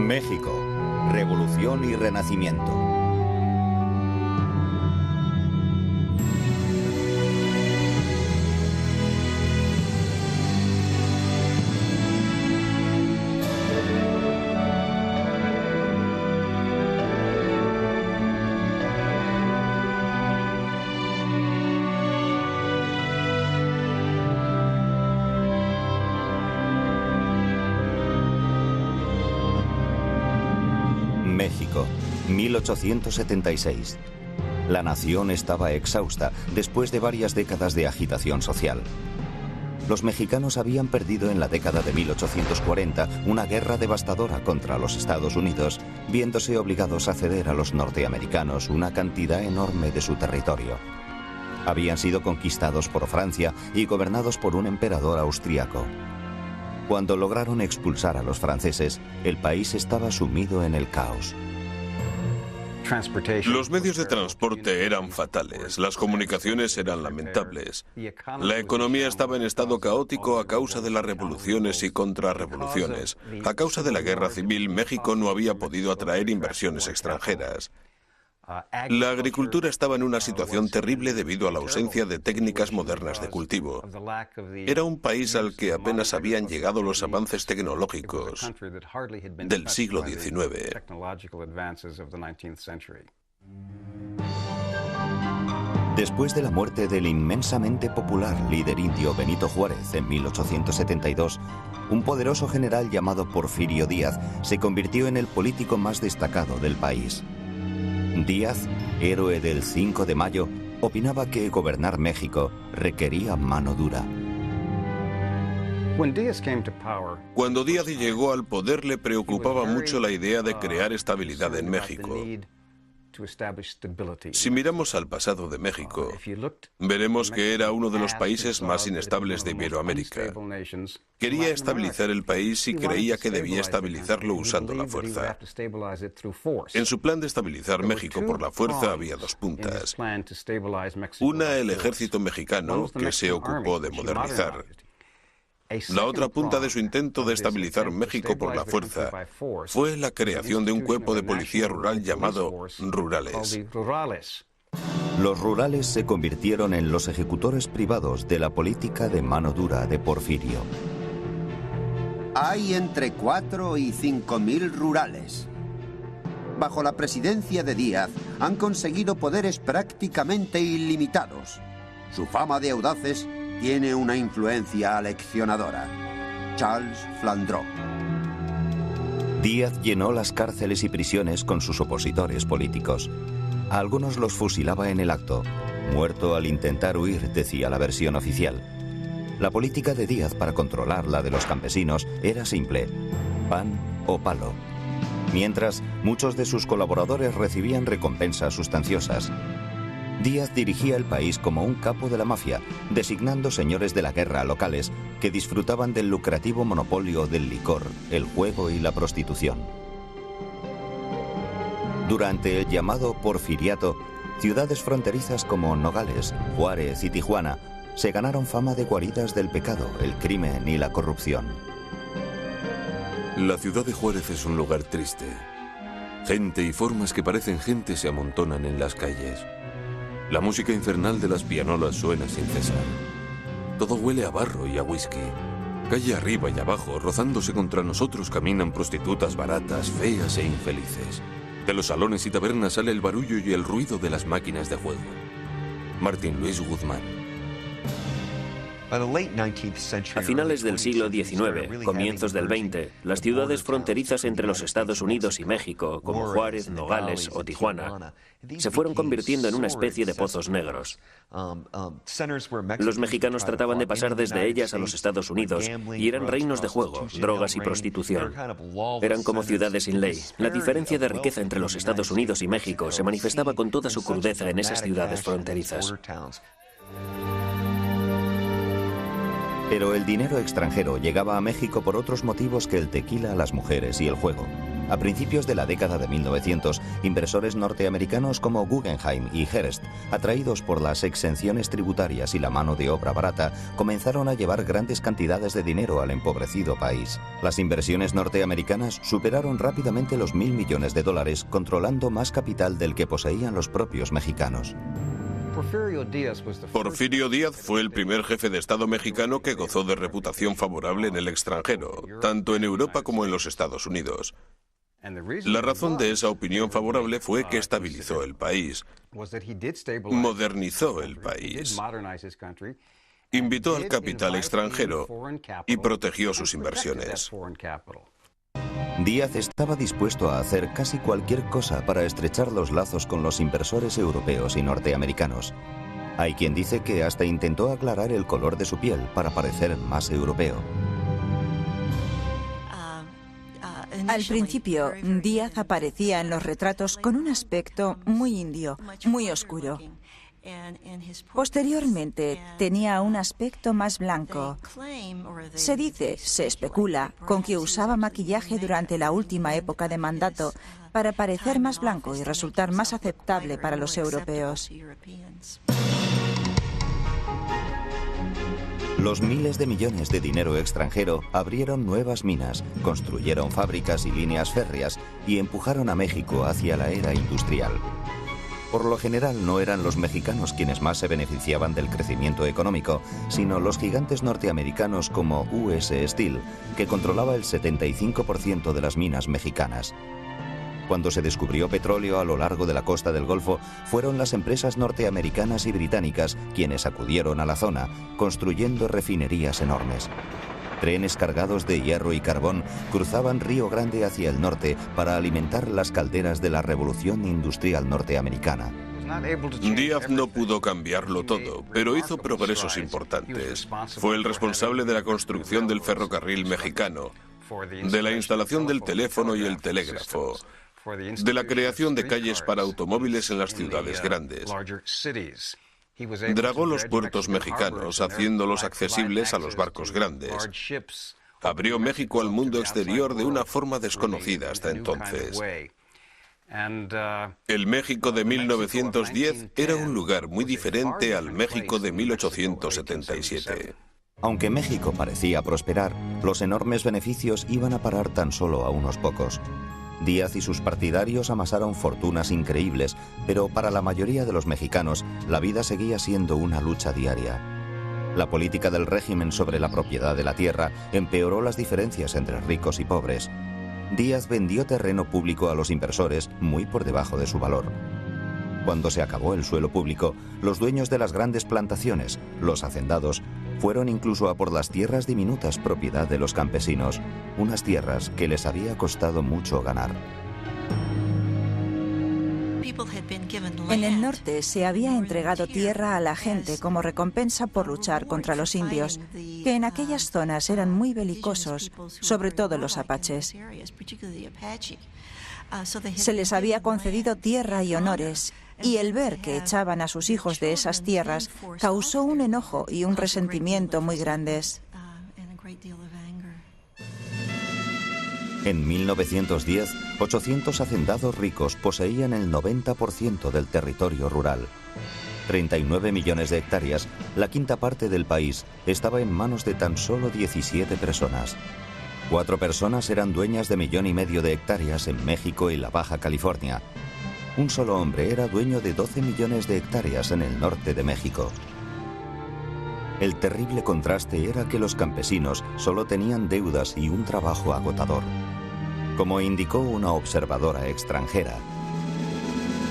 México, Revolución y Renacimiento. México, 1876. La nación estaba exhausta después de varias décadas de agitación social. Los mexicanos habían perdido en la década de 1840 una guerra devastadora contra los Estados Unidos, viéndose obligados a ceder a los norteamericanos una cantidad enorme de su territorio. Habían sido conquistados por Francia y gobernados por un emperador austriaco. Cuando lograron expulsar a los franceses, el país estaba sumido en el caos. Los medios de transporte eran fatales, las comunicaciones eran lamentables. La economía estaba en estado caótico a causa de las revoluciones y contrarrevoluciones. A causa de la guerra civil, México no había podido atraer inversiones extranjeras. La agricultura estaba en una situación terrible debido a la ausencia de técnicas modernas de cultivo. Era un país al que apenas habían llegado los avances tecnológicos del siglo XIX. Después de la muerte del inmensamente popular líder indio Benito Juárez en 1872, un poderoso general llamado Porfirio Díaz se convirtió en el político más destacado del país. Díaz, héroe del 5 de mayo, opinaba que gobernar México requería mano dura. Cuando Díaz llegó al poder, le preocupaba mucho la idea de crear estabilidad en México. Si miramos al pasado de México, veremos que era uno de los países más inestables de Iberoamérica. Quería estabilizar el país y creía que debía estabilizarlo usando la fuerza. En su plan de estabilizar México por la fuerza había dos puntas. Una, el ejército mexicano, que se ocupó de modernizar. La otra punta de su intento de estabilizar México por la fuerza fue la creación de un cuerpo de policía rural llamado rurales. Los rurales se convirtieron en los ejecutores privados de la política de mano dura de Porfirio. Hay entre 4 y 5.000 rurales. Bajo la presidencia de Díaz han conseguido poderes prácticamente ilimitados. Su fama de audaces tiene una influencia aleccionadora. Charles Flandreau. Díaz llenó las cárceles y prisiones con sus opositores políticos. A algunos los fusilaba en el acto. Muerto al intentar huir, decía la versión oficial. La política de Díaz para controlar la de los campesinos era simple: pan o palo. Mientras, muchos de sus colaboradores recibían recompensas sustanciosas. Díaz dirigía el país como un capo de la mafia, designando señores de la guerra locales que disfrutaban del lucrativo monopolio del licor, el juego y la prostitución. Durante el llamado Porfiriato, ciudades fronterizas como Nogales, Juárez y Tijuana se ganaron fama de guaridas del pecado, el crimen y la corrupción. La ciudad de Juárez es un lugar triste. Gente y formas que parecen gente se amontonan en las calles. La música infernal de las pianolas suena sin cesar. Todo huele a barro y a whisky. Calle arriba y abajo, rozándose contra nosotros, caminan prostitutas baratas, feas e infelices. De los salones y tabernas sale el barullo y el ruido de las máquinas de juego. Martín Luis Guzmán. A finales del siglo XIX, comienzos del XX, las ciudades fronterizas entre los Estados Unidos y México, como Juárez, Nogales o Tijuana, se fueron convirtiendo en una especie de pozos negros. Los mexicanos trataban de pasar desde ellas a los Estados Unidos y eran reinos de juego, drogas y prostitución. Eran como ciudades sin ley. La diferencia de riqueza entre los Estados Unidos y México se manifestaba con toda su crudeza en esas ciudades fronterizas. Pero el dinero extranjero llegaba a México por otros motivos que el tequila, las mujeres y el juego. A principios de la década de 1900, inversores norteamericanos como Guggenheim y Hearst, atraídos por las exenciones tributarias y la mano de obra barata, comenzaron a llevar grandes cantidades de dinero al empobrecido país. Las inversiones norteamericanas superaron rápidamente los $1.000 millones, controlando más capital del que poseían los propios mexicanos. Porfirio Díaz fue el primer jefe de Estado mexicano que gozó de reputación favorable en el extranjero, tanto en Europa como en los Estados Unidos. La razón de esa opinión favorable fue que estabilizó el país, modernizó el país, invitó al capital extranjero y protegió sus inversiones. Díaz estaba dispuesto a hacer casi cualquier cosa para estrechar los lazos con los inversores europeos y norteamericanos. Hay quien dice que hasta intentó aclarar el color de su piel para parecer más europeo. Al principio, Díaz aparecía en los retratos con un aspecto muy indio, muy oscuro. Posteriormente, tenía un aspecto más blanco. Se especula, con que usaba maquillaje durante la última época de mandato para parecer más blanco y resultar más aceptable para los europeos. Los miles de millones de dinero extranjero abrieron nuevas minas, construyeron fábricas y líneas férreas y empujaron a México hacia la era industrial. Por lo general no eran los mexicanos quienes más se beneficiaban del crecimiento económico, sino los gigantes norteamericanos como US Steel, que controlaba el 75% de las minas mexicanas. Cuando se descubrió petróleo a lo largo de la costa del Golfo, fueron las empresas norteamericanas y británicas quienes acudieron a la zona, construyendo refinerías enormes. Trenes cargados de hierro y carbón cruzaban Río Grande hacia el norte para alimentar las calderas de la revolución industrial norteamericana. Díaz no pudo cambiarlo todo, pero hizo progresos importantes. Fue el responsable de la construcción del ferrocarril mexicano, de la instalación del teléfono y el telégrafo, de la creación de calles para automóviles en las ciudades grandes. Dragó los puertos mexicanos, haciéndolos accesibles a los barcos grandes. Abrió México al mundo exterior de una forma desconocida hasta entonces. El México de 1910 era un lugar muy diferente al México de 1877. Aunque México parecía prosperar, los enormes beneficios iban a parar tan solo a unos pocos. Díaz y sus partidarios amasaron fortunas increíbles, pero para la mayoría de los mexicanos, la vida seguía siendo una lucha diaria. La política del régimen sobre la propiedad de la tierra empeoró las diferencias entre ricos y pobres. Díaz vendió terreno público a los inversores muy por debajo de su valor. Cuando se acabó el suelo público, los dueños de las grandes plantaciones, los hacendados, fueron incluso a por las tierras diminutas propiedad de los campesinos, unas tierras que les había costado mucho ganar. En el norte se había entregado tierra a la gente como recompensa por luchar contra los indios, que en aquellas zonas eran muy belicosos, sobre todo los apaches. Se les había concedido tierra y honores, y el ver que echaban a sus hijos de esas tierras causó un enojo y un resentimiento muy grandes. En 1910, 800 hacendados ricos poseían el 90% del territorio rural. 39 millones de hectáreas, la quinta parte del país, estaba en manos de tan solo 17 personas. 4 personas eran dueñas de 1,5 millones de hectáreas en México y la Baja California. Un solo hombre era dueño de 12 millones de hectáreas en el norte de México. El terrible contraste era que los campesinos solo tenían deudas y un trabajo agotador. Como indicó una observadora extranjera,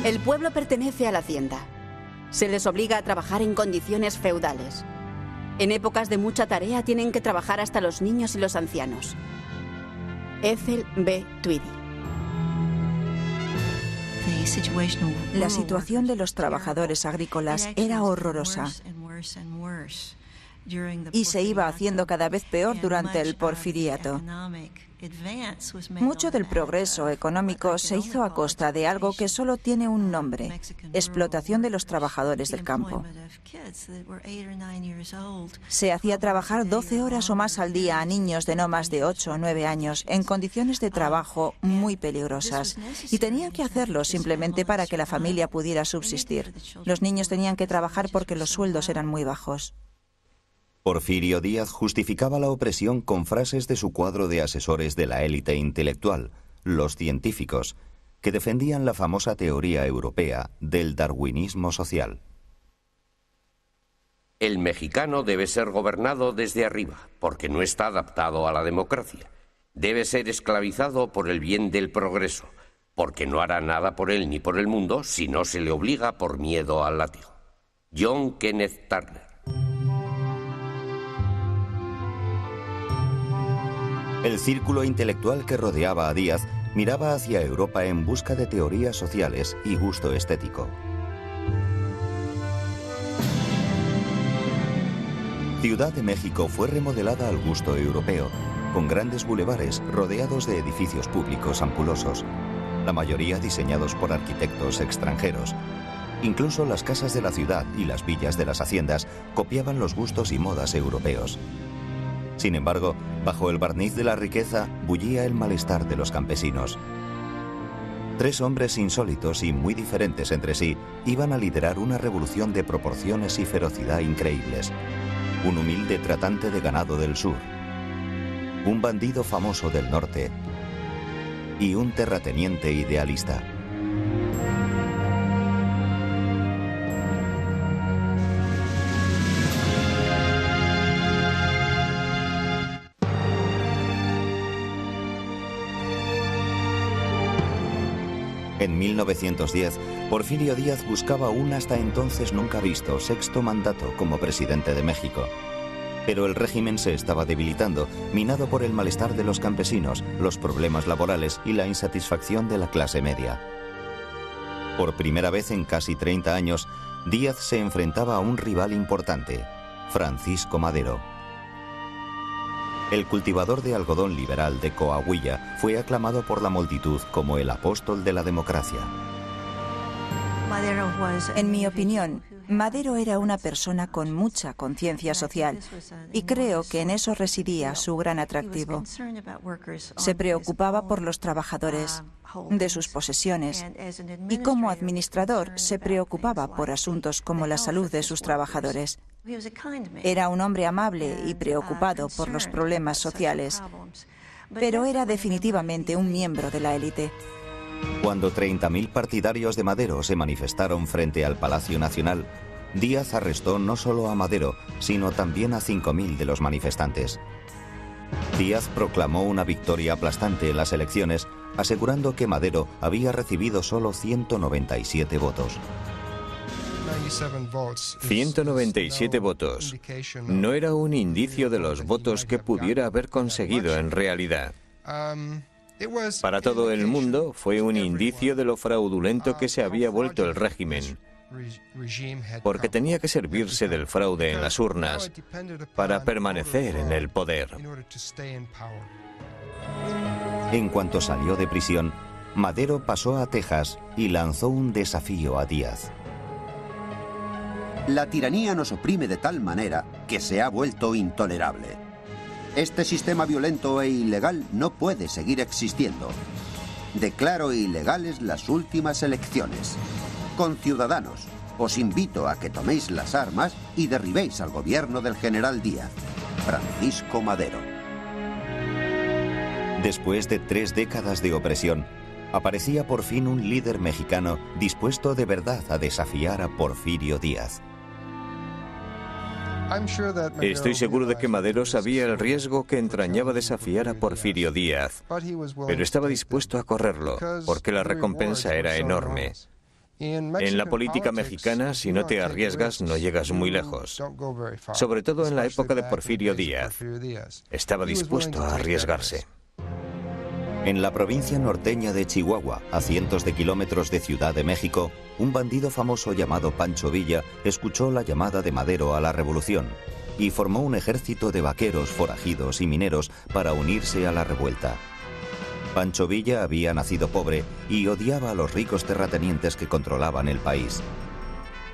el pueblo pertenece a la hacienda. Se les obliga a trabajar en condiciones feudales. En épocas de mucha tarea tienen que trabajar hasta los niños y los ancianos. Ethel B. Tweedy. La situación de los trabajadores agrícolas era horrorosa y se iba haciendo cada vez peor durante el porfiriato. Mucho del progreso económico se hizo a costa de algo que solo tiene un nombre: explotación de los trabajadores del campo. Se hacía trabajar 12 horas o más al día a niños de no más de 8 o 9 años en condiciones de trabajo muy peligrosas, y tenían que hacerlo simplemente para que la familia pudiera subsistir. Los niños tenían que trabajar porque los sueldos eran muy bajos. Porfirio Díaz justificaba la opresión con frases de su cuadro de asesores de la élite intelectual, los científicos, que defendían la famosa teoría europea del darwinismo social. El mexicano debe ser gobernado desde arriba, porque no está adaptado a la democracia. Debe ser esclavizado por el bien del progreso, porque no hará nada por él ni por el mundo si no se le obliga por miedo al látigo. John Kenneth Turner. El círculo intelectual que rodeaba a Díaz miraba hacia Europa en busca de teorías sociales y gusto estético. Ciudad de México fue remodelada al gusto europeo, con grandes bulevares rodeados de edificios públicos ampulosos, la mayoría diseñados por arquitectos extranjeros. Incluso las casas de la ciudad y las villas de las haciendas copiaban los gustos y modas europeos. Sin embargo, bajo el barniz de la riqueza bullía el malestar de los campesinos. 3 hombres insólitos y muy diferentes entre sí iban a liderar una revolución de proporciones y ferocidad increíbles. Un humilde tratante de ganado del sur, un bandido famoso del norte y un terrateniente idealista. En 1910, Porfirio Díaz buscaba un hasta entonces nunca visto 6º mandato como presidente de México. Pero el régimen se estaba debilitando, minado por el malestar de los campesinos, los problemas laborales y la insatisfacción de la clase media. Por primera vez en casi 30 años, Díaz se enfrentaba a un rival importante, Francisco Madero. El cultivador de algodón liberal de Coahuila fue aclamado por la multitud como el apóstol de la democracia. En mi opinión, Madero era una persona con mucha conciencia social, y creo que en eso residía su gran atractivo. Se preocupaba por los trabajadores, de sus posesiones, y como administrador se preocupaba por asuntos como la salud de sus trabajadores. Era un hombre amable y preocupado por los problemas sociales, pero era definitivamente un miembro de la élite. Cuando 30.000 partidarios de Madero se manifestaron frente al Palacio Nacional, Díaz arrestó no solo a Madero, sino también a 5.000 de los manifestantes. Díaz proclamó una victoria aplastante en las elecciones, asegurando que Madero había recibido solo 197 votos. 197 votos. No era un indicio de los votos que pudiera haber conseguido en realidad. Para todo el mundo fue un indicio de lo fraudulento que se había vuelto el régimen, porque tenía que servirse del fraude en las urnas para permanecer en el poder. En cuanto salió de prisión, Madero pasó a Texas y lanzó un desafío a Díaz. La tiranía nos oprime de tal manera que se ha vuelto intolerable. Este sistema violento e ilegal no puede seguir existiendo. Declaro ilegales las últimas elecciones. Conciudadanos, os invito a que toméis las armas y derribéis al gobierno del general Díaz. Francisco Madero. Después de 3 décadas de opresión, aparecía por fin un líder mexicano dispuesto de verdad a desafiar a Porfirio Díaz. Estoy seguro de que Madero sabía el riesgo que entrañaba desafiar a Porfirio Díaz, pero estaba dispuesto a correrlo, porque la recompensa era enorme. En la política mexicana, si no te arriesgas, no llegas muy lejos. Sobre todo en la época de Porfirio Díaz. Estaba dispuesto a arriesgarse. En la provincia norteña de Chihuahua, a cientos de kilómetros de Ciudad de México, un bandido famoso llamado Pancho Villa escuchó la llamada de Madero a la revolución y formó un ejército de vaqueros, forajidos y mineros para unirse a la revuelta. Pancho Villa había nacido pobre y odiaba a los ricos terratenientes que controlaban el país.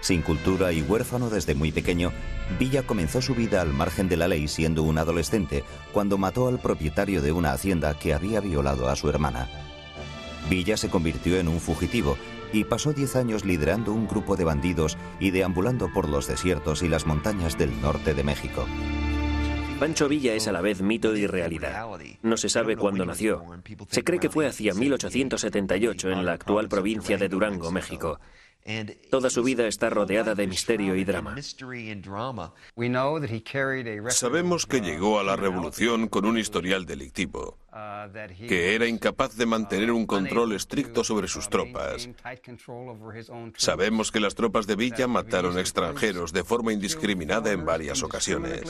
Sin cultura y huérfano desde muy pequeño, Villa comenzó su vida al margen de la ley siendo un adolescente cuando mató al propietario de una hacienda que había violado a su hermana. Villa se convirtió en un fugitivo y pasó 10 años liderando un grupo de bandidos y deambulando por los desiertos y las montañas del norte de México. Pancho Villa es a la vez mito y realidad. No se sabe cuándo nació. Se cree que fue hacia 1878 en la actual provincia de Durango, México. Toda su vida está rodeada de misterio y drama. Sabemos que llegó a la revolución con un historial delictivo, que era incapaz de mantener un control estricto sobre sus tropas. Sabemos que las tropas de Villa mataron extranjeros de forma indiscriminada en varias ocasiones.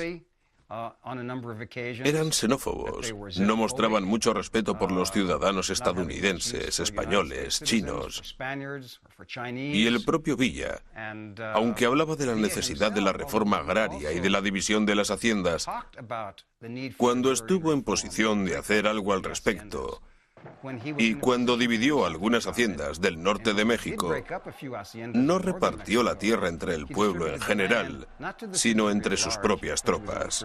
Eran xenófobos, no mostraban mucho respeto por los ciudadanos estadounidenses, españoles, chinos. Y el propio Villa, aunque hablaba de la necesidad de la reforma agraria y de la división de las haciendas, cuando estuvo en posición de hacer algo al respecto, y cuando dividió algunas haciendas del norte de México, no repartió la tierra entre el pueblo en general, sino entre sus propias tropas.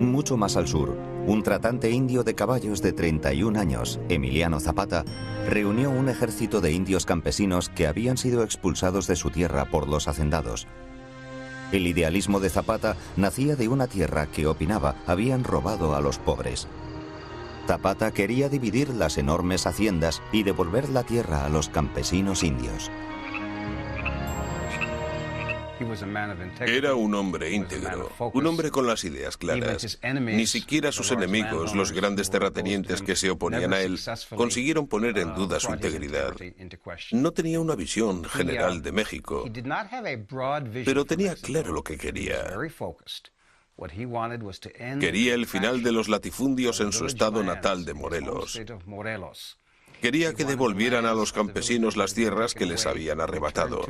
Mucho más al sur, un tratante indio de caballos de 31 años, Emiliano Zapata, reunió un ejército de indios campesinos que habían sido expulsados de su tierra por los hacendados. El idealismo de Zapata nacía de una tierra que, opinaba, habían robado a los pobres. Zapata quería dividir las enormes haciendas y devolver la tierra a los campesinos indios. Era un hombre íntegro, un hombre con las ideas claras. Ni siquiera sus enemigos, los grandes terratenientes que se oponían a él, consiguieron poner en duda su integridad. No tenía una visión general de México, pero tenía claro lo que quería. Quería el final de los latifundios en su estado natal de Morelos. Quería que devolvieran a los campesinos las tierras que les habían arrebatado.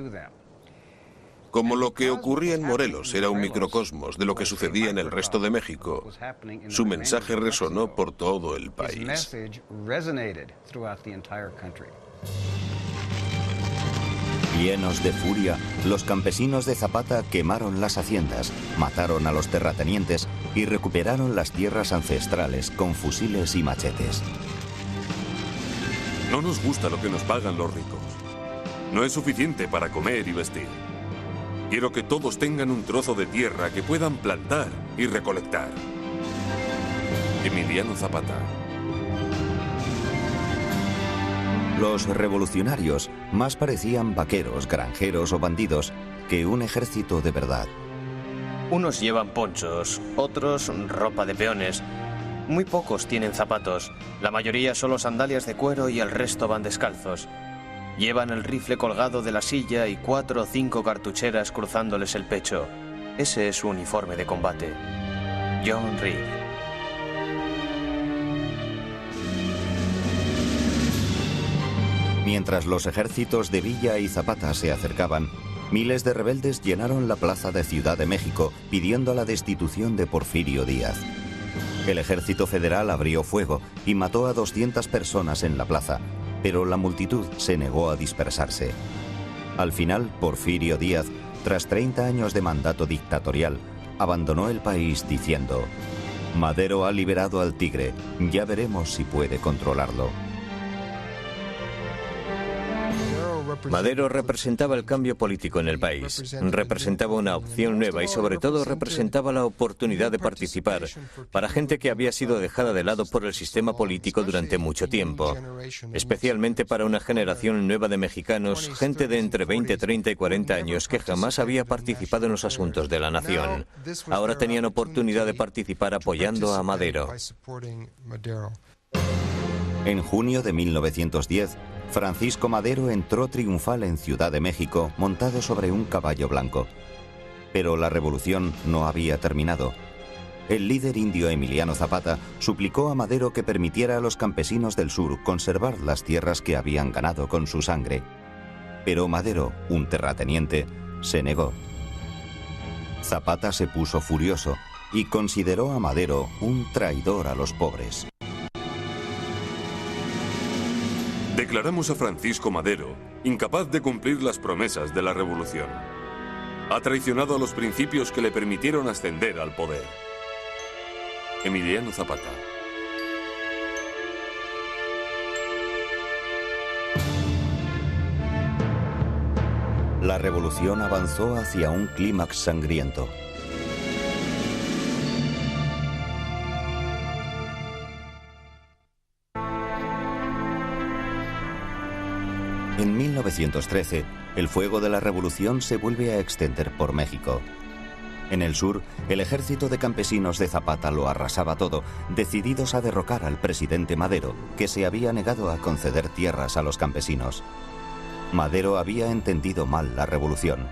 Como lo que ocurría en Morelos era un microcosmos de lo que sucedía en el resto de México, su mensaje resonó por todo el país. Llenos de furia, los campesinos de Zapata quemaron las haciendas, mataron a los terratenientes y recuperaron las tierras ancestrales con fusiles y machetes. No nos gusta lo que nos pagan los ricos. No es suficiente para comer y vestir. Quiero que todos tengan un trozo de tierra que puedan plantar y recolectar. Emiliano Zapata. Los revolucionarios más parecían vaqueros, granjeros o bandidos que un ejército de verdad. Unos llevan ponchos, otros ropa de peones. Muy pocos tienen zapatos. La mayoría solo sandalias de cuero y el resto van descalzos. Llevan el rifle colgado de la silla y 4 o 5 cartucheras cruzándoles el pecho. Ese es su uniforme de combate. John Reed. Mientras los ejércitos de Villa y Zapata se acercaban, miles de rebeldes llenaron la plaza de Ciudad de México pidiendo la destitución de Porfirio Díaz. El ejército federal abrió fuego y mató a 200 personas en la plaza, pero la multitud se negó a dispersarse. Al final, Porfirio Díaz, tras 30 años de mandato dictatorial, abandonó el país diciendo: «Madero ha liberado al tigre, ya veremos si puede controlarlo». Madero representaba el cambio político en el país, representaba una opción nueva y sobre todo representaba la oportunidad de participar para gente que había sido dejada de lado por el sistema político durante mucho tiempo, especialmente para una generación nueva de mexicanos, gente de entre 20, 30 y 40 años que jamás había participado en los asuntos de la nación. Ahora tenían oportunidad de participar apoyando a Madero. En junio de 1910, Francisco Madero entró triunfal en Ciudad de México montado sobre un caballo blanco. Pero la revolución no había terminado. El líder indio Emiliano Zapata suplicó a Madero que permitiera a los campesinos del sur conservar las tierras que habían ganado con su sangre. Pero Madero, un terrateniente, se negó. Zapata se puso furioso y consideró a Madero un traidor a los pobres. Declaramos a Francisco Madero incapaz de cumplir las promesas de la revolución. Ha traicionado a los principios que le permitieron ascender al poder. Emiliano Zapata. La revolución avanzó hacia un clímax sangriento. En 1913, el fuego de la revolución se vuelve a extender por México. En el sur, el ejército de campesinos de Zapata lo arrasaba todo, decididos a derrocar al presidente Madero, que se había negado a conceder tierras a los campesinos. Madero había entendido mal la revolución.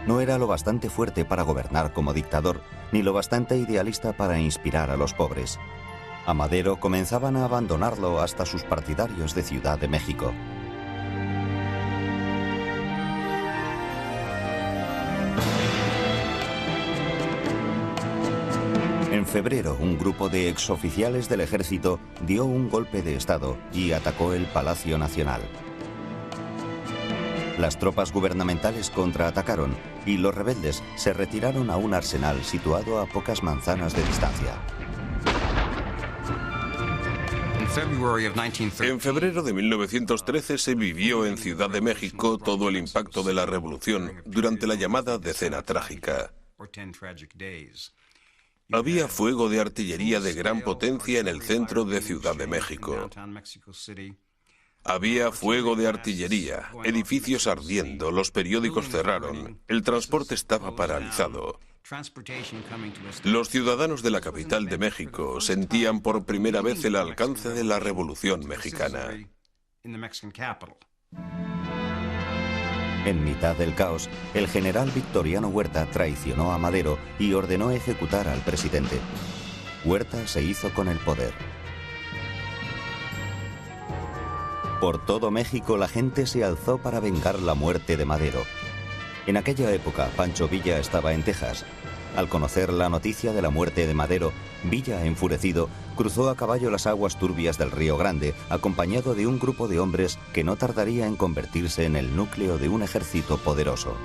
No era lo bastante fuerte para gobernar como dictador, ni lo bastante idealista para inspirar a los pobres. A Madero comenzaban a abandonarlo hasta sus partidarios de Ciudad de México. En febrero, un grupo de exoficiales del ejército dio un golpe de estado y atacó el Palacio Nacional. Las tropas gubernamentales contraatacaron y los rebeldes se retiraron a un arsenal situado a pocas manzanas de distancia. En febrero de 1913 se vivió en Ciudad de México todo el impacto de la revolución durante la llamada Decena Trágica. Había fuego de artillería de gran potencia en el centro de Ciudad de México. Había fuego de artillería, edificios ardiendo, los periódicos cerraron, el transporte estaba paralizado. Los ciudadanos de la capital de México sentían por primera vez el alcance de la Revolución Mexicana. En mitad del caos, el general Victoriano Huerta traicionó a Madero y ordenó ejecutar al presidente. Huerta se hizo con el poder. Por todo México la gente se alzó para vengar la muerte de Madero. En aquella época, Pancho Villa estaba en Texas. Al conocer la noticia de la muerte de Madero, Villa, enfurecido, cruzó a caballo las aguas turbias del Río Grande, acompañado de un grupo de hombres que no tardaría en convertirse en el núcleo de un ejército poderoso.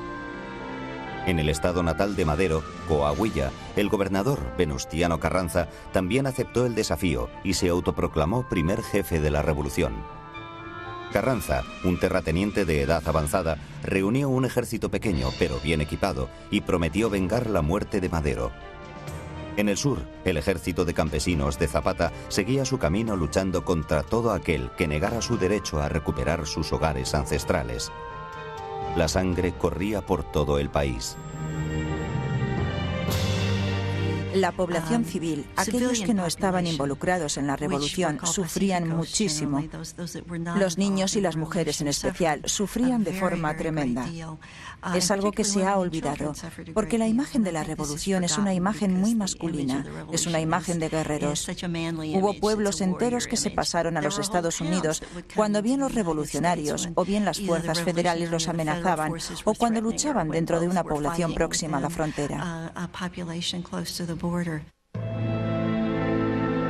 En el estado natal de Madero, Coahuila, el gobernador Venustiano Carranza también aceptó el desafío y se autoproclamó primer jefe de la revolución. Carranza, un terrateniente de edad avanzada, reunió un ejército pequeño pero bien equipado y prometió vengar la muerte de Madero. En el sur, el ejército de campesinos de Zapata seguía su camino luchando contra todo aquel que negara su derecho a recuperar sus hogares ancestrales. La sangre corría por todo el país. La población civil, aquellos que no estaban involucrados en la revolución, sufrían muchísimo. Los niños y las mujeres en especial sufrían de forma tremenda. Es algo que se ha olvidado, porque la imagen de la revolución es una imagen muy masculina, es una imagen de guerreros. Hubo pueblos enteros que se pasaron a los Estados Unidos cuando bien los revolucionarios o bien las fuerzas federales los amenazaban o cuando luchaban dentro de una población próxima a la frontera.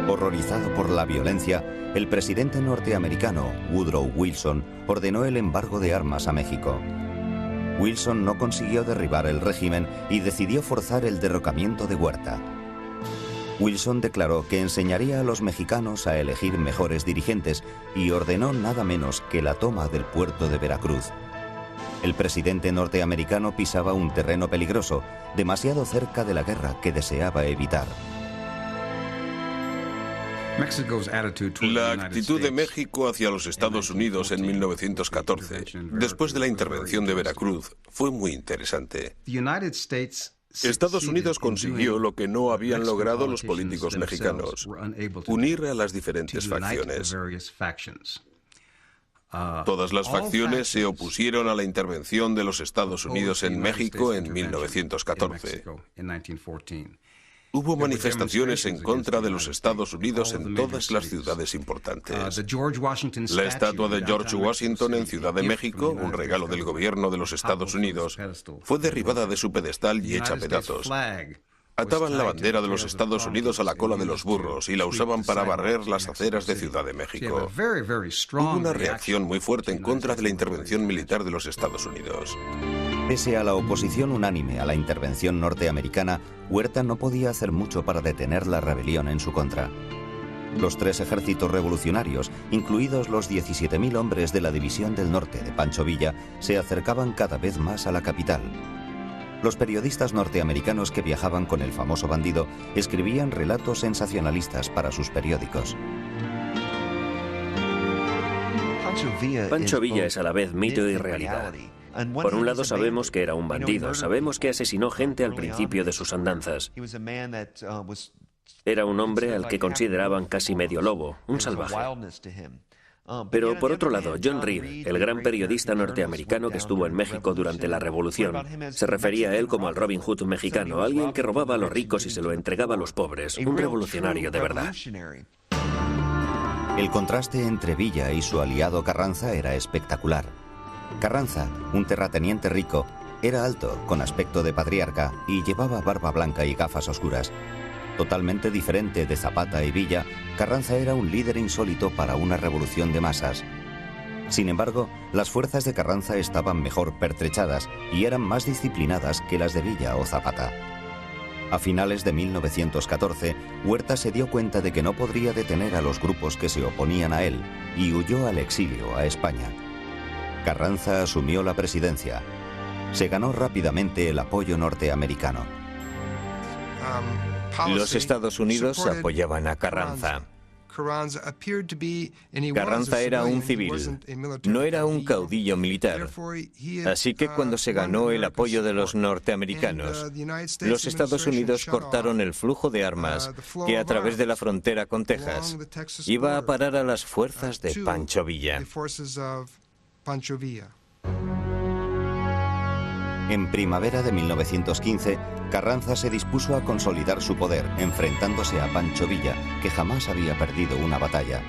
Horrorizado por la violencia, el presidente norteamericano Woodrow Wilson ordenó el embargo de armas a México. Wilson no consiguió derribar el régimen y decidió forzar el derrocamiento de Huerta. Wilson declaró que enseñaría a los mexicanos a elegir mejores dirigentes y ordenó nada menos que la toma del puerto de Veracruz. El presidente norteamericano pisaba un terreno peligroso, demasiado cerca de la guerra que deseaba evitar. La actitud de México hacia los Estados Unidos en 1914, después de la intervención de Veracruz, fue muy interesante. Estados Unidos consiguió lo que no habían logrado los políticos mexicanos: unir a las diferentes facciones. Todas las facciones se opusieron a la intervención de los Estados Unidos en México en 1914. Hubo manifestaciones en contra de los Estados Unidos en todas las ciudades importantes. La estatua de George Washington en Ciudad de México, un regalo del gobierno de los Estados Unidos, fue derribada de su pedestal y hecha a pedazos. Ataban la bandera de los Estados Unidos a la cola de los burros y la usaban para barrer las aceras de Ciudad de México. Hubo una reacción muy fuerte en contra de la intervención militar de los Estados Unidos. Pese a la oposición unánime a la intervención norteamericana, Huerta no podía hacer mucho para detener la rebelión en su contra. Los 3 ejércitos revolucionarios, incluidos los 17.000 hombres de la División del Norte de Pancho Villa, se acercaban cada vez más a la capital. Los periodistas norteamericanos que viajaban con el famoso bandido escribían relatos sensacionalistas para sus periódicos. Pancho Villa es a la vez mito y realidad. Por un lado sabemos que era un bandido, sabemos que asesinó gente al principio de sus andanzas. Era un hombre al que consideraban casi medio lobo, un salvaje. Pero por otro lado, John Reed, el gran periodista norteamericano que estuvo en México durante la Revolución, se refería a él como al Robin Hood mexicano, alguien que robaba a los ricos y se lo entregaba a los pobres, un revolucionario de verdad. El contraste entre Villa y su aliado Carranza era espectacular. Carranza, un terrateniente rico, era alto, con aspecto de patriarca y llevaba barba blanca y gafas oscuras. Totalmente diferente de Zapata y Villa, Carranza era un líder insólito para una revolución de masas. Sin embargo, las fuerzas de Carranza estaban mejor pertrechadas y eran más disciplinadas que las de Villa o Zapata. A finales de 1914, Huerta se dio cuenta de que no podría detener a los grupos que se oponían a él y huyó al exilio a España. Carranza asumió la presidencia. Se ganó rápidamente el apoyo norteamericano. Los Estados Unidos apoyaban a Carranza. Carranza era un civil, no era un caudillo militar. Así que cuando se ganó el apoyo de los norteamericanos, los Estados Unidos cortaron el flujo de armas que a través de la frontera con Texas iba a parar a las fuerzas de Pancho Villa. En primavera de 1915, Carranza se dispuso a consolidar su poder, enfrentándose a Pancho Villa, que jamás había perdido una batalla.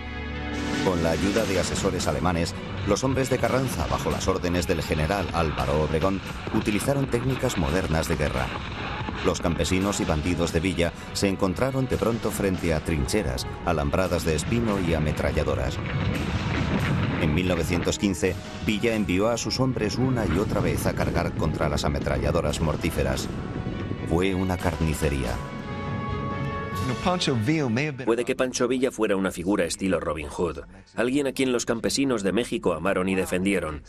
Con la ayuda de asesores alemanes, los hombres de Carranza, bajo las órdenes del general Álvaro Obregón, utilizaron técnicas modernas de guerra. Los campesinos y bandidos de Villa se encontraron de pronto frente a trincheras, alambradas de espino y ametralladoras. En 1915, Villa envió a sus hombres una y otra vez a cargar contra las ametralladoras mortíferas. Fue una carnicería. Puede que Pancho Villa fuera una figura estilo Robin Hood, alguien a quien los campesinos de México amaron y defendieron.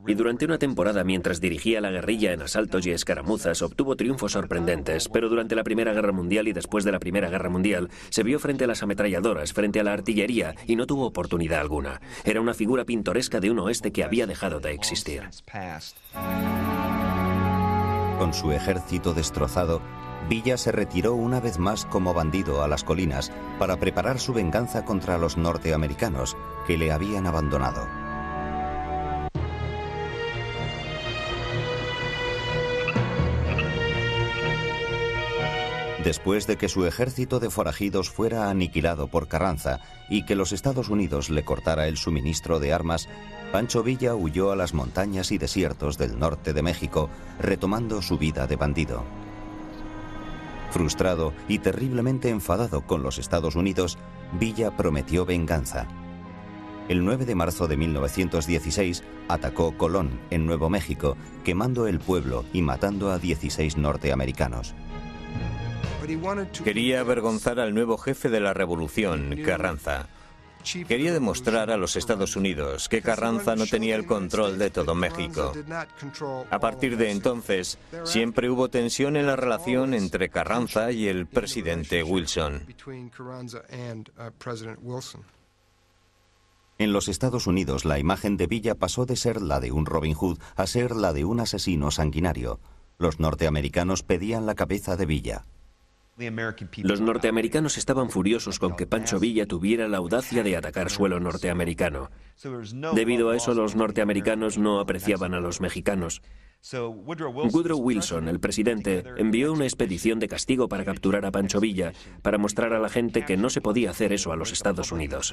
Y durante una temporada, mientras dirigía la guerrilla en asaltos y escaramuzas, obtuvo triunfos sorprendentes, pero durante la Primera Guerra Mundial y después de la Primera Guerra Mundial, se vio frente a las ametralladoras, frente a la artillería, y no tuvo oportunidad alguna. Era una figura pintoresca de un oeste que había dejado de existir. Con su ejército destrozado, Villa se retiró una vez más como bandido a las colinas para preparar su venganza contra los norteamericanos que le habían abandonado. Después de que su ejército de forajidos fuera aniquilado por Carranza y que los Estados Unidos le cortara el suministro de armas, Pancho Villa huyó a las montañas y desiertos del norte de México, retomando su vida de bandido. Frustrado y terriblemente enfadado con los Estados Unidos, Villa prometió venganza. El 9 de marzo de 1916 atacó Colón, en Nuevo México, quemando el pueblo y matando a 16 norteamericanos. Quería avergonzar al nuevo jefe de la revolución, Carranza. Quería demostrar a los Estados Unidos que Carranza no tenía el control de todo México. A partir de entonces, siempre hubo tensión en la relación entre Carranza y el presidente Wilson. En los Estados Unidos, la imagen de Villa pasó de ser la de un Robin Hood a ser la de un asesino sanguinario. Los norteamericanos pedían la cabeza de Villa. Los norteamericanos estaban furiosos con que Pancho Villa tuviera la audacia de atacar suelo norteamericano. Debido a eso, los norteamericanos no apreciaban a los mexicanos. Woodrow Wilson, el presidente, envió una expedición de castigo para capturar a Pancho Villa, para mostrar a la gente que no se podía hacer eso a los Estados Unidos.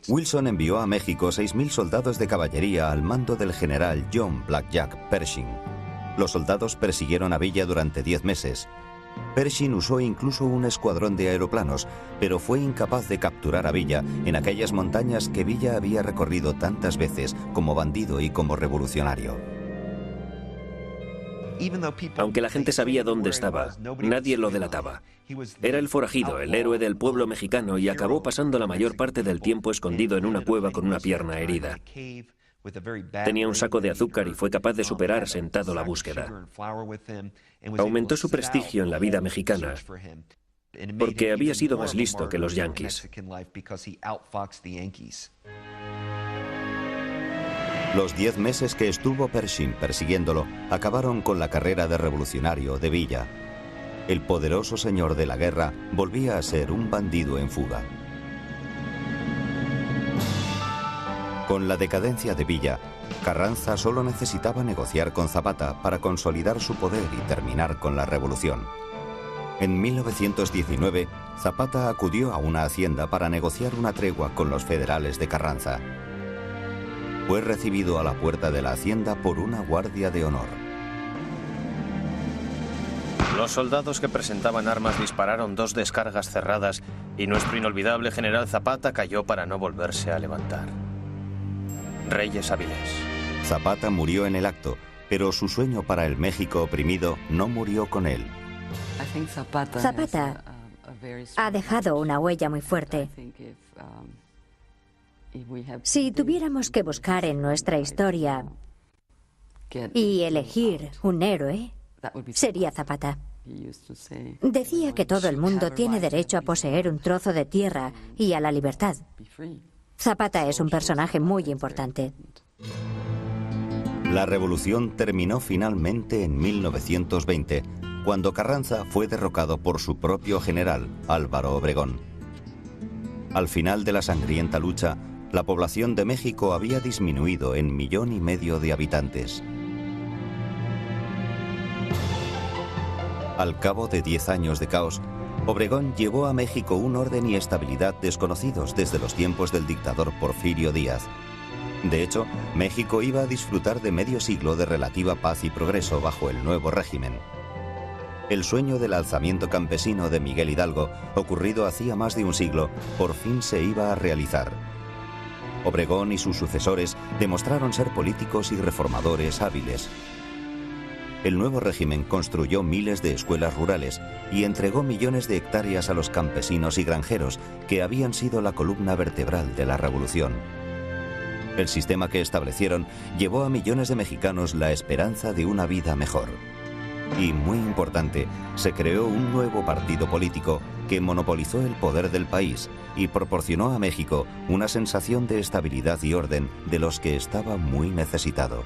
Wilson envió a México 6.000 soldados de caballería al mando del general John Blackjack Pershing. Los soldados persiguieron a Villa durante 10 meses. Pershing usó incluso un escuadrón de aeroplanos, pero fue incapaz de capturar a Villa en aquellas montañas que Villa había recorrido tantas veces como bandido y como revolucionario. Aunque la gente sabía dónde estaba, nadie lo delataba. Era el forajido, el héroe del pueblo mexicano, y acabó pasando la mayor parte del tiempo escondido en una cueva con una pierna herida. Tenía un saco de azúcar y fue capaz de superar sentado la búsqueda. Aumentó su prestigio en la vida mexicana porque había sido más listo que los yanquis. Los 10 meses que estuvo Pershing persiguiéndolo acabaron con la carrera de revolucionario de Villa. El poderoso señor de la guerra volvía a ser un bandido en fuga. Con la decadencia de Villa, Carranza solo necesitaba negociar con Zapata para consolidar su poder y terminar con la revolución. En 1919, Zapata acudió a una hacienda para negociar una tregua con los federales de Carranza. Fue recibido a la puerta de la hacienda por una guardia de honor. Los soldados que presentaban armas dispararon 2 descargas cerradas y nuestro inolvidable general Zapata cayó para no volverse a levantar. Reyes Avilés. Zapata murió en el acto, pero su sueño para el México oprimido no murió con él. Zapata ha dejado una huella muy fuerte. Si tuviéramos que buscar en nuestra historia y elegir un héroe, sería Zapata. Decía que todo el mundo tiene derecho a poseer un trozo de tierra y a la libertad. Zapata es un personaje muy importante. La revolución terminó finalmente en 1920, cuando Carranza fue derrocado por su propio general, Álvaro Obregón. Al final de la sangrienta lucha, la población de México había disminuido en 1,5 millones de habitantes. Al cabo de 10 años de caos, Obregón llevó a México un orden y estabilidad desconocidos desde los tiempos del dictador Porfirio Díaz. De hecho, México iba a disfrutar de medio siglo de relativa paz y progreso bajo el nuevo régimen. El sueño del alzamiento campesino de Miguel Hidalgo, ocurrido hacía más de un siglo, por fin se iba a realizar. Obregón y sus sucesores demostraron ser políticos y reformadores hábiles. El nuevo régimen construyó miles de escuelas rurales y entregó millones de hectáreas a los campesinos y granjeros que habían sido la columna vertebral de la revolución. El sistema que establecieron llevó a millones de mexicanos la esperanza de una vida mejor. Y, muy importante, se creó un nuevo partido político que monopolizó el poder del país y proporcionó a México una sensación de estabilidad y orden de los que estaba muy necesitado.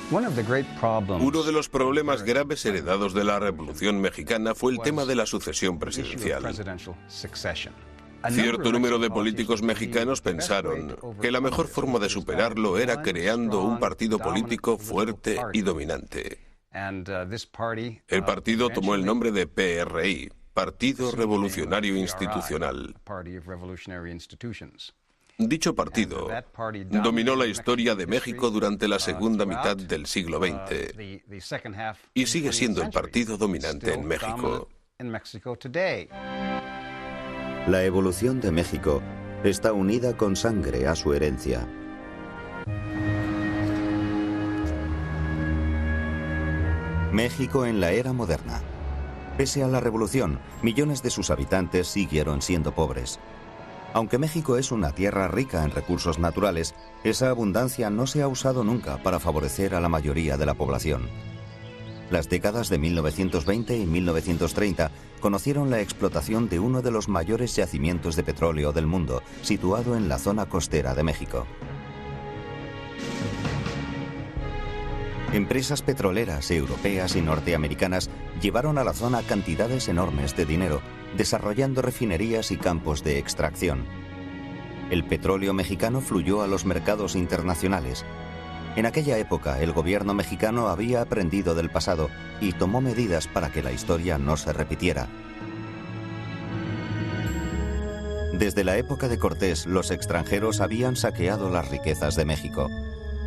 Uno de los problemas graves heredados de la Revolución Mexicana fue el tema de la sucesión presidencial. Cierto número de políticos mexicanos pensaron que la mejor forma de superarlo era creando un partido político fuerte y dominante. El partido tomó el nombre de PRI, Partido Revolucionario Institucional. Dicho partido dominó la historia de México durante la segunda mitad del siglo XX y sigue siendo el partido dominante en México. La evolución de México está unida con sangre a su herencia. México en la era moderna. Pese a la revolución, millones de sus habitantes siguieron siendo pobres. Aunque México es una tierra rica en recursos naturales, esa abundancia no se ha usado nunca para favorecer a la mayoría de la población. Las décadas de 1920 y 1930 conocieron la explotación de uno de los mayores yacimientos de petróleo del mundo, situado en la zona costera de México. Empresas petroleras europeas y norteamericanas llevaron a la zona cantidades enormes de dinero, desarrollando refinerías y campos de extracción. El petróleo mexicano fluyó a los mercados internacionales. En aquella época, el gobierno mexicano había aprendido del pasado y tomó medidas para que la historia no se repitiera. Desde la época de Cortés, los extranjeros habían saqueado las riquezas de México.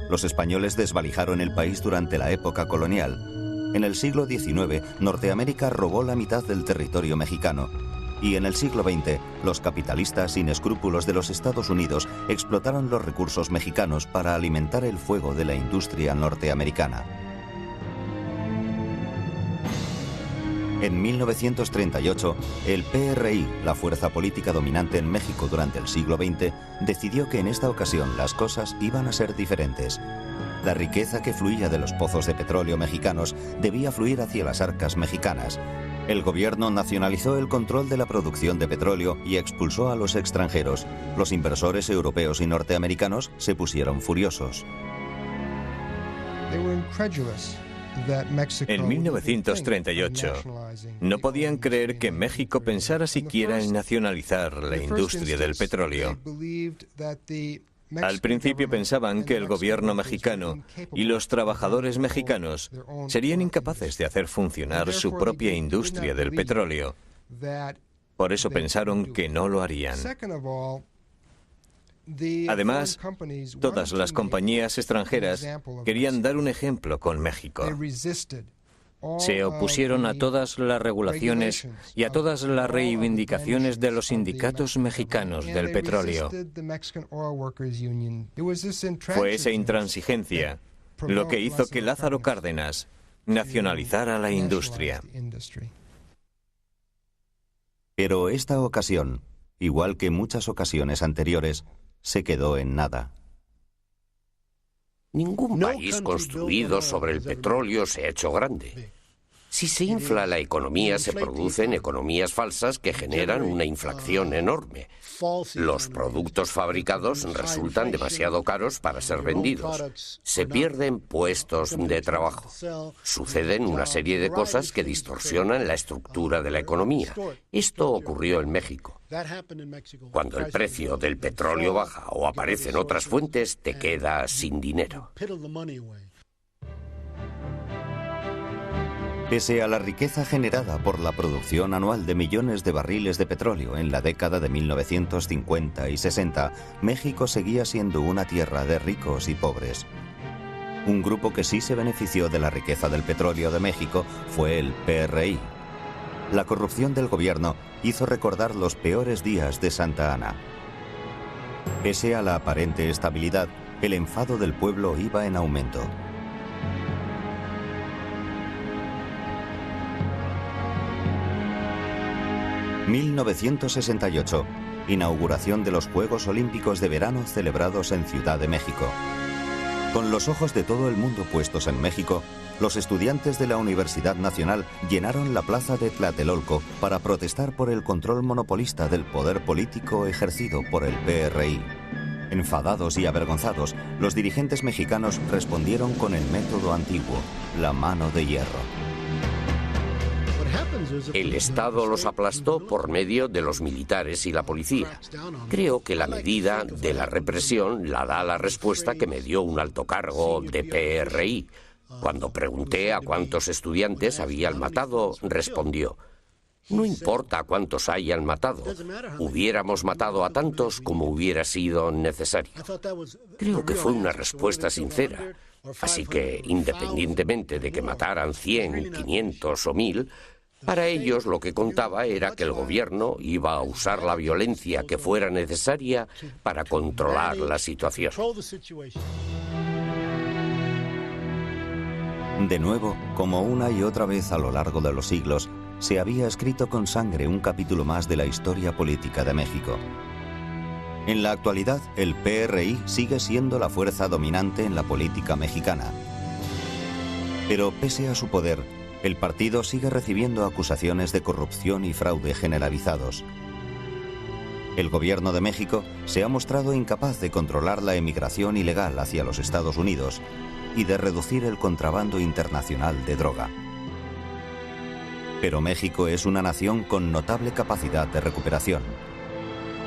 Los españoles desvalijaron el país durante la época colonial. En el siglo XIX, Norteamérica robó la mitad del territorio mexicano. Y en el siglo XX, los capitalistas sin escrúpulos de los Estados Unidos explotaron los recursos mexicanos para alimentar el fuego de la industria norteamericana. En 1938, el PRI, la fuerza política dominante en México durante el siglo XX, decidió que en esta ocasión las cosas iban a ser diferentes. La riqueza que fluía de los pozos de petróleo mexicanos debía fluir hacia las arcas mexicanas. El gobierno nacionalizó el control de la producción de petróleo y expulsó a los extranjeros. Los inversores europeos y norteamericanos se pusieron furiosos. En 1938, no podían creer que México pensara siquiera en nacionalizar la industria del petróleo. Al principio pensaban que el gobierno mexicano y los trabajadores mexicanos serían incapaces de hacer funcionar su propia industria del petróleo. Por eso pensaron que no lo harían. Además, todas las compañías extranjeras querían dar un ejemplo con México. Se opusieron a todas las regulaciones y a todas las reivindicaciones de los sindicatos mexicanos del petróleo. Fue esa intransigencia lo que hizo que Lázaro Cárdenas nacionalizara la industria. Pero esta ocasión, igual que muchas ocasiones anteriores, se quedó en nada. Ningún país construido sobre el petróleo se ha hecho grande. Si se infla la economía, se producen economías falsas que generan una inflación enorme. Los productos fabricados resultan demasiado caros para ser vendidos. Se pierden puestos de trabajo. Suceden una serie de cosas que distorsionan la estructura de la economía. Esto ocurrió en México. Cuando el precio del petróleo baja o aparecen otras fuentes, te quedas sin dinero. Pese a la riqueza generada por la producción anual de millones de barriles de petróleo en la década de 1950 y 60, México seguía siendo una tierra de ricos y pobres. Un grupo que sí se benefició de la riqueza del petróleo de México fue el PRI. La corrupción del gobierno hizo recordar los peores días de Santa Anna. Pese a la aparente estabilidad, el enfado del pueblo iba en aumento. ...1968... inauguración de los Juegos Olímpicos de Verano celebrados en Ciudad de México. Con los ojos de todo el mundo puestos en México, los estudiantes de la Universidad Nacional llenaron la plaza de Tlatelolco para protestar por el control monopolista del poder político ejercido por el PRI. Enfadados y avergonzados, los dirigentes mexicanos respondieron con el método antiguo, la mano de hierro. El Estado los aplastó por medio de los militares y la policía. Creo que la medida de la represión la da la respuesta que me dio un alto cargo de PRI. Cuando pregunté a cuántos estudiantes habían matado, respondió: no importa cuántos hayan matado, hubiéramos matado a tantos como hubiera sido necesario. Creo que fue una respuesta sincera. Así que, independientemente de que mataran 100, 500 o 1000, para ellos lo que contaba era que el gobierno iba a usar la violencia que fuera necesaria para controlar la situación. De nuevo, como una y otra vez a lo largo de los siglos, se había escrito con sangre un capítulo más de la historia política de México. En la actualidad, el PRI sigue siendo la fuerza dominante en la política mexicana. Pero pese a su poder, el partido sigue recibiendo acusaciones de corrupción y fraude generalizados. El gobierno de México se ha mostrado incapaz de controlar la emigración ilegal hacia los Estados Unidos. y de reducir el contrabando internacional de droga. Pero México es una nación con notable capacidad de recuperación.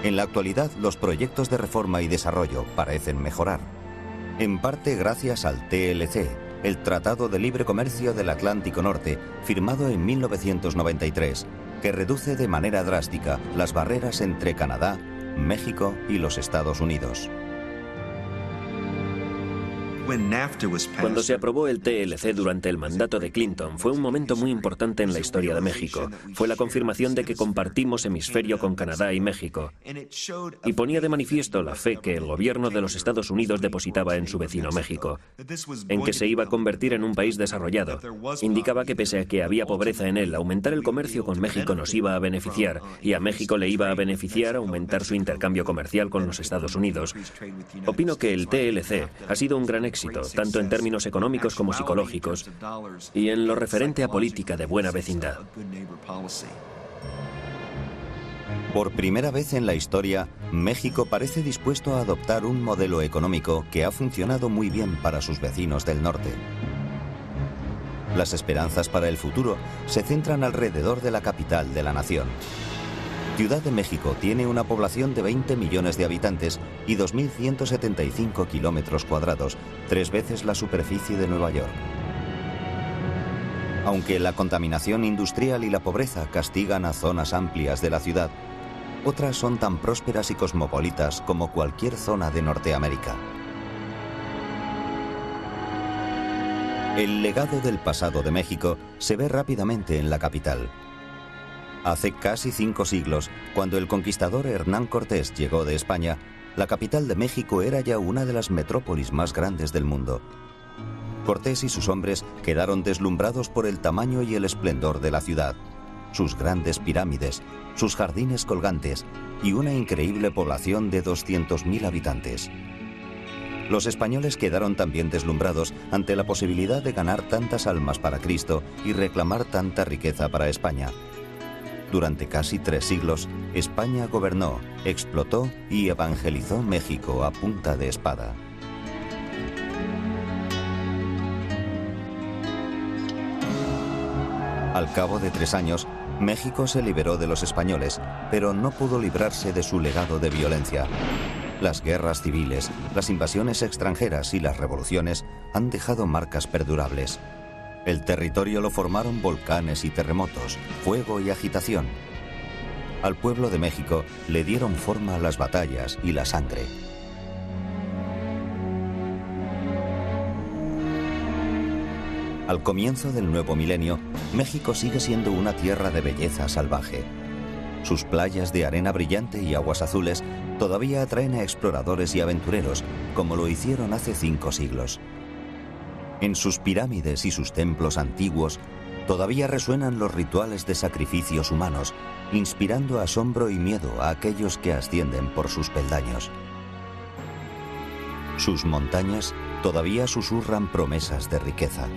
En la actualidad, los proyectos de reforma y desarrollo parecen mejorar, en parte gracias al TLC, el Tratado de Libre Comercio del Atlántico Norte, firmado en 1993, que reduce de manera drástica las barreras entre Canadá, México y los Estados Unidos. Cuando se aprobó el TLC durante el mandato de Clinton, fue un momento muy importante en la historia de México. Fue la confirmación de que compartimos hemisferio con Canadá y México. Y ponía de manifiesto la fe que el gobierno de los Estados Unidos depositaba en su vecino México, en que se iba a convertir en un país desarrollado. Indicaba que pese a que había pobreza en él, aumentar el comercio con México nos iba a beneficiar, y a México le iba a beneficiar aumentar su intercambio comercial con los Estados Unidos. Opino que el TLC ha sido un gran éxito, tanto en términos económicos como psicológicos, y en lo referente a política de buena vecindad. Por primera vez en la historia, México parece dispuesto a adoptar un modelo económico que ha funcionado muy bien para sus vecinos del norte. Las esperanzas para el futuro se centran alrededor de la capital de la nación. Ciudad de México tiene una población de 20 millones de habitantes y 2.175 kilómetros cuadrados, 3 veces la superficie de Nueva York. Aunque la contaminación industrial y la pobreza castigan a zonas amplias de la ciudad, otras son tan prósperas y cosmopolitas como cualquier zona de Norteamérica. El legado del pasado de México se ve rápidamente en la capital. Hace casi 5 siglos, cuando el conquistador Hernán Cortés llegó de España, la capital de México era ya una de las metrópolis más grandes del mundo. Cortés y sus hombres quedaron deslumbrados por el tamaño y el esplendor de la ciudad, sus grandes pirámides, sus jardines colgantes y una increíble población de 200.000 habitantes. Los españoles quedaron también deslumbrados ante la posibilidad de ganar tantas almas para Cristo y reclamar tanta riqueza para España. Durante casi 3 siglos, España gobernó, explotó y evangelizó México a punta de espada. Al cabo de 3 años, México se liberó de los españoles, pero no pudo librarse de su legado de violencia. Las guerras civiles, las invasiones extranjeras y las revoluciones han dejado marcas perdurables. El territorio lo formaron volcanes y terremotos, fuego y agitación. Al pueblo de México le dieron forma las batallas y la sangre. Al comienzo del nuevo milenio, México sigue siendo una tierra de belleza salvaje. Sus playas de arena brillante y aguas azules todavía atraen a exploradores y aventureros, como lo hicieron hace 5 siglos. En sus pirámides y sus templos antiguos todavía resuenan los rituales de sacrificios humanos, inspirando asombro y miedo a aquellos que ascienden por sus peldaños. Sus montañas todavía susurran promesas de riqueza.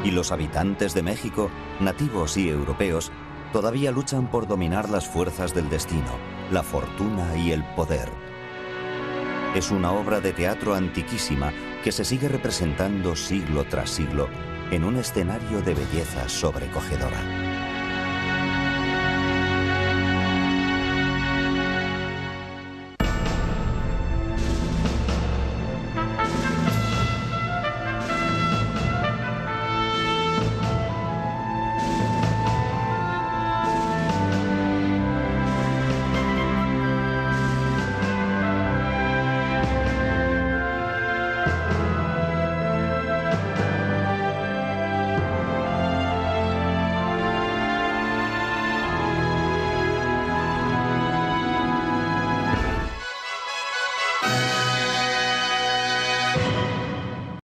Y los habitantes de México, nativos y europeos, todavía luchan por dominar las fuerzas del destino, la fortuna y el poder. Es una obra de teatro antiquísima que se sigue representando siglo tras siglo en un escenario de belleza sobrecogedora.